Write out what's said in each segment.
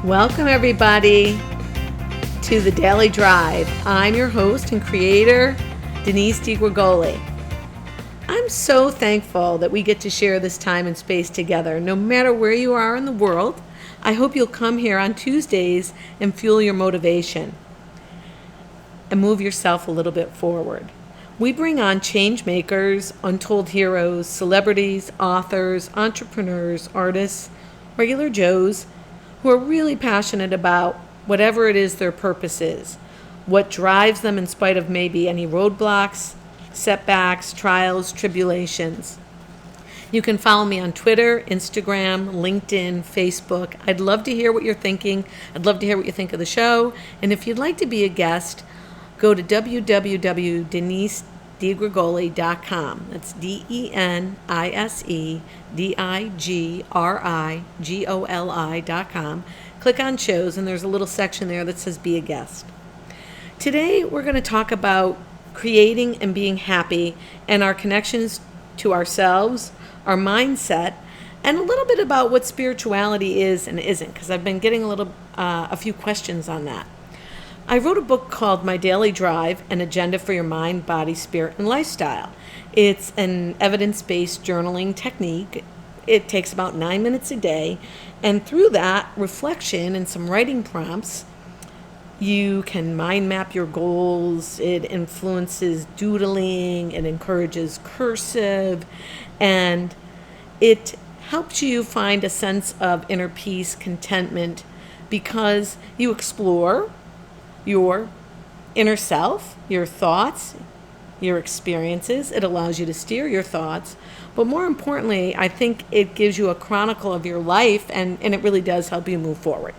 Welcome, everybody, to the Daily Drive. I'm your host and creator, Denise DiGregoli. I'm so thankful that we get to share this time and space together. No matter where you are in the world, I hope you'll come here on Tuesdays and fuel your motivation and move yourself a little bit forward. We bring on change makers, untold heroes, celebrities, authors, entrepreneurs, artists, regular Joes, who are really passionate about whatever it is their purpose is, what drives them in spite of maybe any roadblocks, setbacks, trials, tribulations. You can follow me on Twitter, Instagram, LinkedIn, Facebook. I'd love to hear what you're thinking. I'd love to hear what you think of the show. And if you'd like to be a guest, go to www.denisedigregoli.com. That's DeniseDiGrigoli.com. Click on shows, and there's a little section there that says be a guest. Today, we're going to talk about creating and being happy and our connections to ourselves, our mindset, and a little bit about what spirituality is and isn't, because I've been getting a few questions on that. I wrote a book called My Daily Drive, An Agenda for Your Mind, Body, Spirit, and Lifestyle. It's an evidence-based journaling technique. It takes about 9 minutes a day, and through that reflection and some writing prompts, you can mind map your goals. It influences doodling, it encourages cursive, and it helps you find a sense of inner peace, contentment, because you explore your inner self, your thoughts, your experiences. It allows you to steer your thoughts. But more importantly, I think it gives you a chronicle of your life, and it really does help you move forward.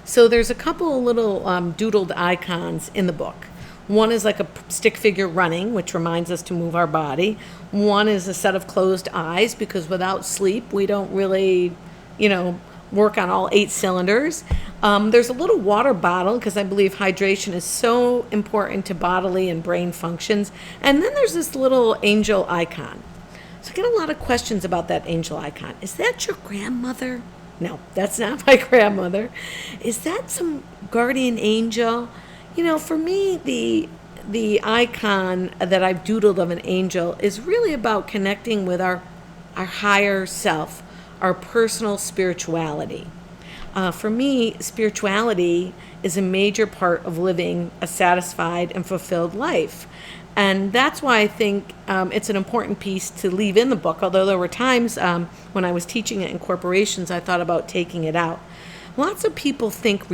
So there's a couple of little doodled icons in the book. One is like a stick figure running, which reminds us to move our body. One is a set of closed eyes, because without sleep, we don't really, work on all 8 cylinders. There's a little water bottle, because I believe hydration is so important to bodily and brain functions. And then there's this little angel icon. So I get a lot of questions about that angel icon. Is that your grandmother? No, that's not my grandmother. Is that some guardian angel? For me, the icon that I've doodled of an angel is really about connecting with our higher self, our personal spirituality. For me, spirituality is a major part of living a satisfied and fulfilled life. And that's why I think it's an important piece to leave in the book, although there were times when I was teaching it in corporations, I thought about taking it out. Lots of people think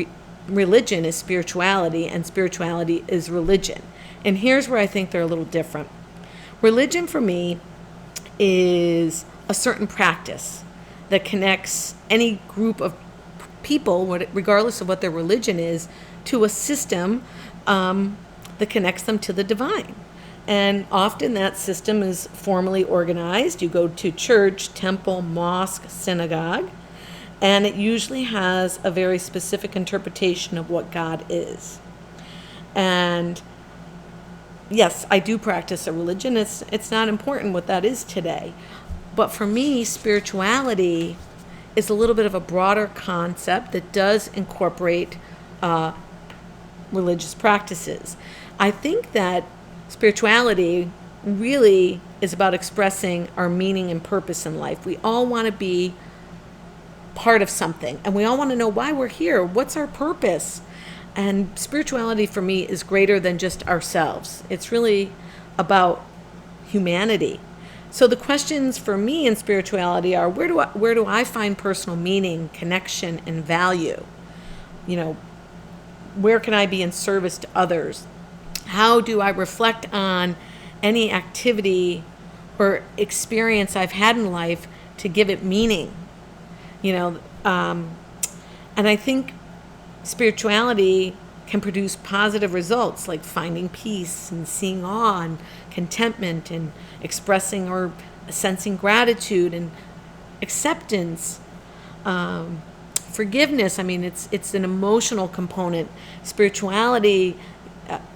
religion is spirituality and spirituality is religion. And here's where I think they're a little different. Religion for me is a certain practice that connects any group of people, regardless of what their religion is, to a system that connects them to the divine. And often that system is formally organized. You go to church, temple, mosque, synagogue, and it usually has a very specific interpretation of what God is. And yes, I do practice a religion. It's not important what that is today. But for me, spirituality is a little bit of a broader concept that does incorporate religious practices. I think that spirituality really is about expressing our meaning and purpose in life. We all want to be part of something, and we all want to know why we're here. What's our purpose? And spirituality for me is greater than just ourselves. It's really about humanity. So the questions for me in spirituality are, where do I find personal meaning, connection, and value? Where can I be in service to others? How do I reflect on any activity or experience I've had in life to give it meaning? And I think spirituality can produce positive results, like finding peace and seeing awe and contentment and expressing or sensing gratitude and acceptance, forgiveness. I mean, it's an emotional component. Spirituality,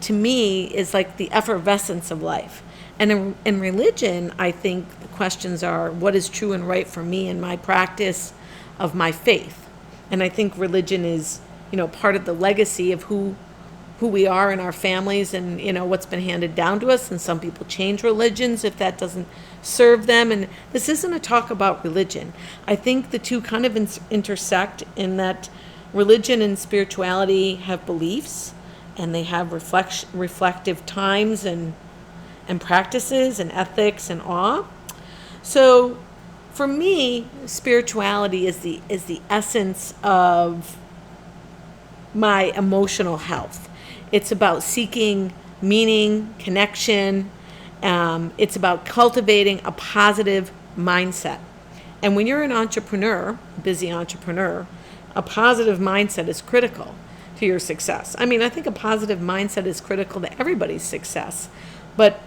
to me, is like the effervescence of life. And in religion, I think the questions are, what is true and right for me in my practice of my faith? And I think religion is, part of the legacy of who we are in our families and, what's been handed down to us. And some people change religions if that doesn't serve them. And this isn't a talk about religion. I think the two kind of intersect in that religion and spirituality have beliefs, and they have reflective times and practices and ethics and awe. So for me, spirituality is the essence of my emotional health. It's about seeking meaning, connection. It's about cultivating a positive mindset. And when you're an entrepreneur, busy entrepreneur, a positive mindset is critical to your success. I mean, I think a positive mindset is critical to everybody's success. But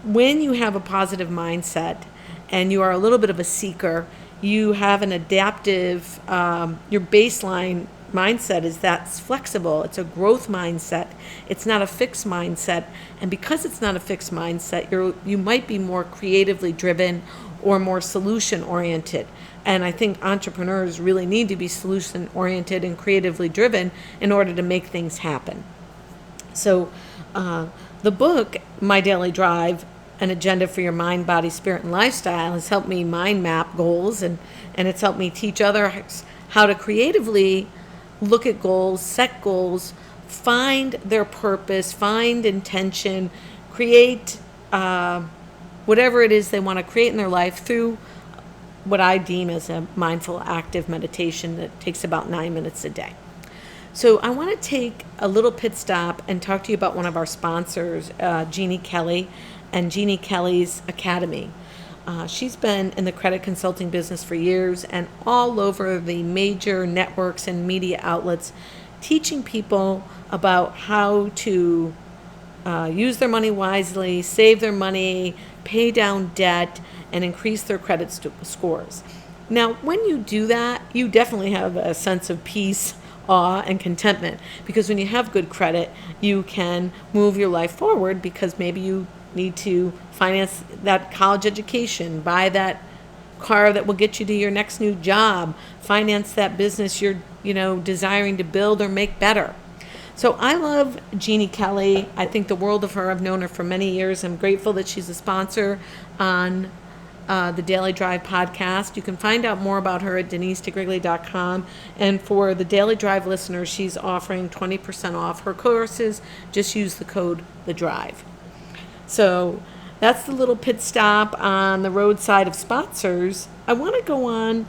when you have a positive mindset and you are a little bit of a seeker, you have an adaptive, your baseline mindset is that's flexible. It's a growth mindset. It's not a fixed mindset. And because it's not a fixed mindset, you might be more creatively driven or more solution oriented. And I think entrepreneurs really need to be solution oriented and creatively driven in order to make things happen. So the book, My Daily Drive, An Agenda for Your Mind, Body, Spirit, and Lifestyle, has helped me mind map goals, and it's helped me teach others how to creatively look at goals, set goals, find their purpose, find intention, create whatever it is they want to create in their life through what I deem as a mindful active meditation that takes about 9 minutes a day. So I want to take a little pit stop and talk to you about one of our sponsors, Jeannie Kelly, and Jeannie Kelly's Academy. She's been in the credit consulting business for years and all over the major networks and media outlets, teaching people about how to use their money wisely, save their money, pay down debt, and increase their credit scores. Now, when you do that, you definitely have a sense of peace, awe, and contentment, because when you have good credit, you can move your life forward because maybe you need to finance that college education, buy that car that will get you to your next new job, finance that business you're, desiring to build or make better. So I love Jeannie Kelly. I think the world of her. I've known her for many years. I'm grateful that she's a sponsor on the Daily Drive podcast. You can find out more about her at denisetigrigli.com. And for the Daily Drive listeners, she's offering 20% off her courses. Just use the code THEDRIVE. So that's the little pit stop on the roadside of sponsors. I want to go on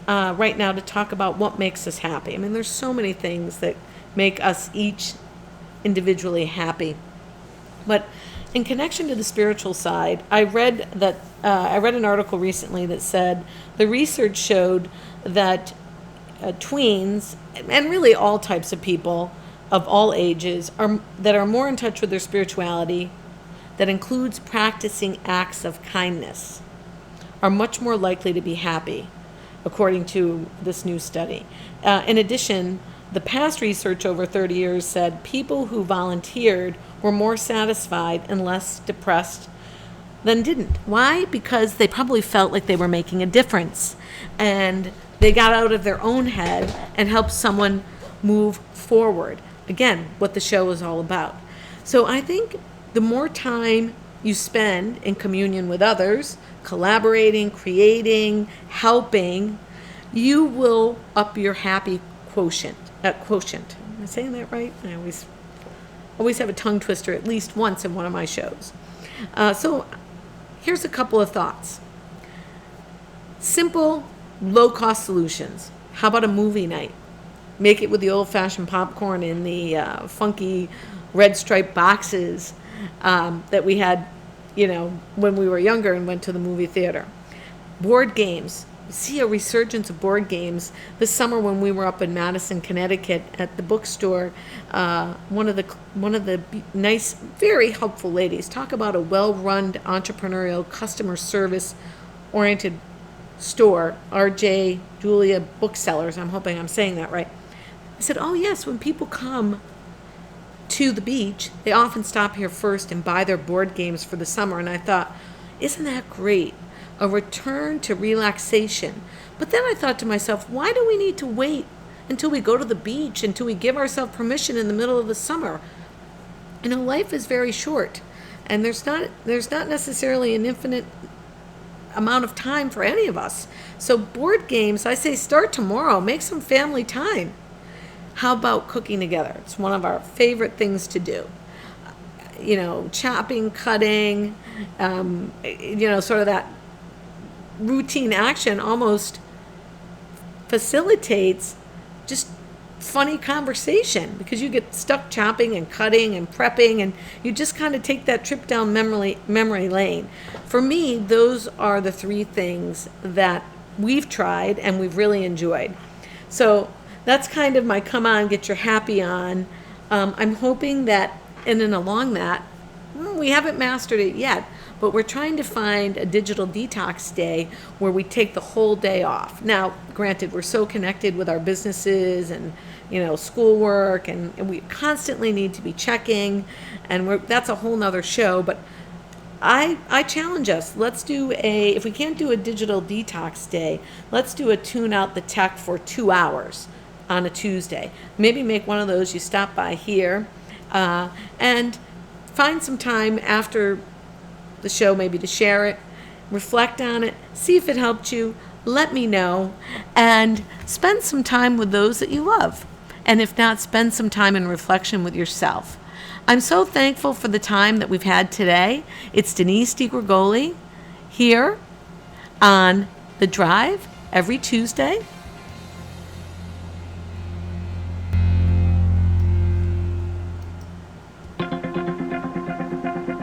right now to talk about what makes us happy. I mean, there's so many things that make us each individually happy. But in connection to the spiritual side, I read an article recently that said the research showed that tweens, and really all types of people of all ages, that are more in touch with their spirituality, that includes practicing acts of kindness, are much more likely to be happy, according to this new study. In addition, the past research over 30 years said people who volunteered were more satisfied and less depressed than didn't. Why? Because they probably felt like they were making a difference, and they got out of their own head and helped someone move forward. Again, what the show is all about. So I think the more time you spend in communion with others, collaborating, creating, helping, you will up your happy quotient. Am I saying that right? I always have a tongue twister at least once in one of my shows. So here's a couple of thoughts. Simple, low-cost solutions. How about a movie night? Make it with the old-fashioned popcorn in the funky red striped boxes that we had, when we were younger and went to the movie theater. Board games. See a resurgence of board games this summer when we were up in Madison, Connecticut at the bookstore. One of the nice, very helpful ladies, talk about a well-run entrepreneurial customer service oriented store, RJ Julia Booksellers. I'm hoping I'm saying that right. I said, oh yes, when people come to the beach, they often stop here first and buy their board games for the summer. And I thought, isn't that great? a return to relaxation. But then I thought to myself, why do we need to wait until we go to the beach, until we give ourselves permission in the middle of the summer? Life is very short, and there's not necessarily an infinite amount of time for any of us. So board games, I say start tomorrow, make some family time. How about cooking together? It's one of our favorite things to do. Chopping, cutting, sort of that routine action almost facilitates just funny conversation, because you get stuck chopping and cutting and prepping, and you just kind of take that trip down memory lane. For me, those are the three things that we've tried and we've really enjoyed. So that's kind of my come on, get your happy on. I'm hoping that in and along that, we haven't mastered it yet, but we're trying to find a digital detox day where we take the whole day off. Now, granted, we're so connected with our businesses and schoolwork, and we constantly need to be checking, and that's a whole nother show. But I challenge us. Let's do if we can't do a digital detox day, let's do a tune out the tech for 2 hours on a Tuesday. Maybe make one of those. You stop by here and find some time after the show maybe to share it, reflect on it, see if it helped you, let me know, and spend some time with those that you love. And if not, spend some time in reflection with yourself. I'm so thankful for the time that we've had today. It's Denise DiGregoli here on The Drive every Tuesday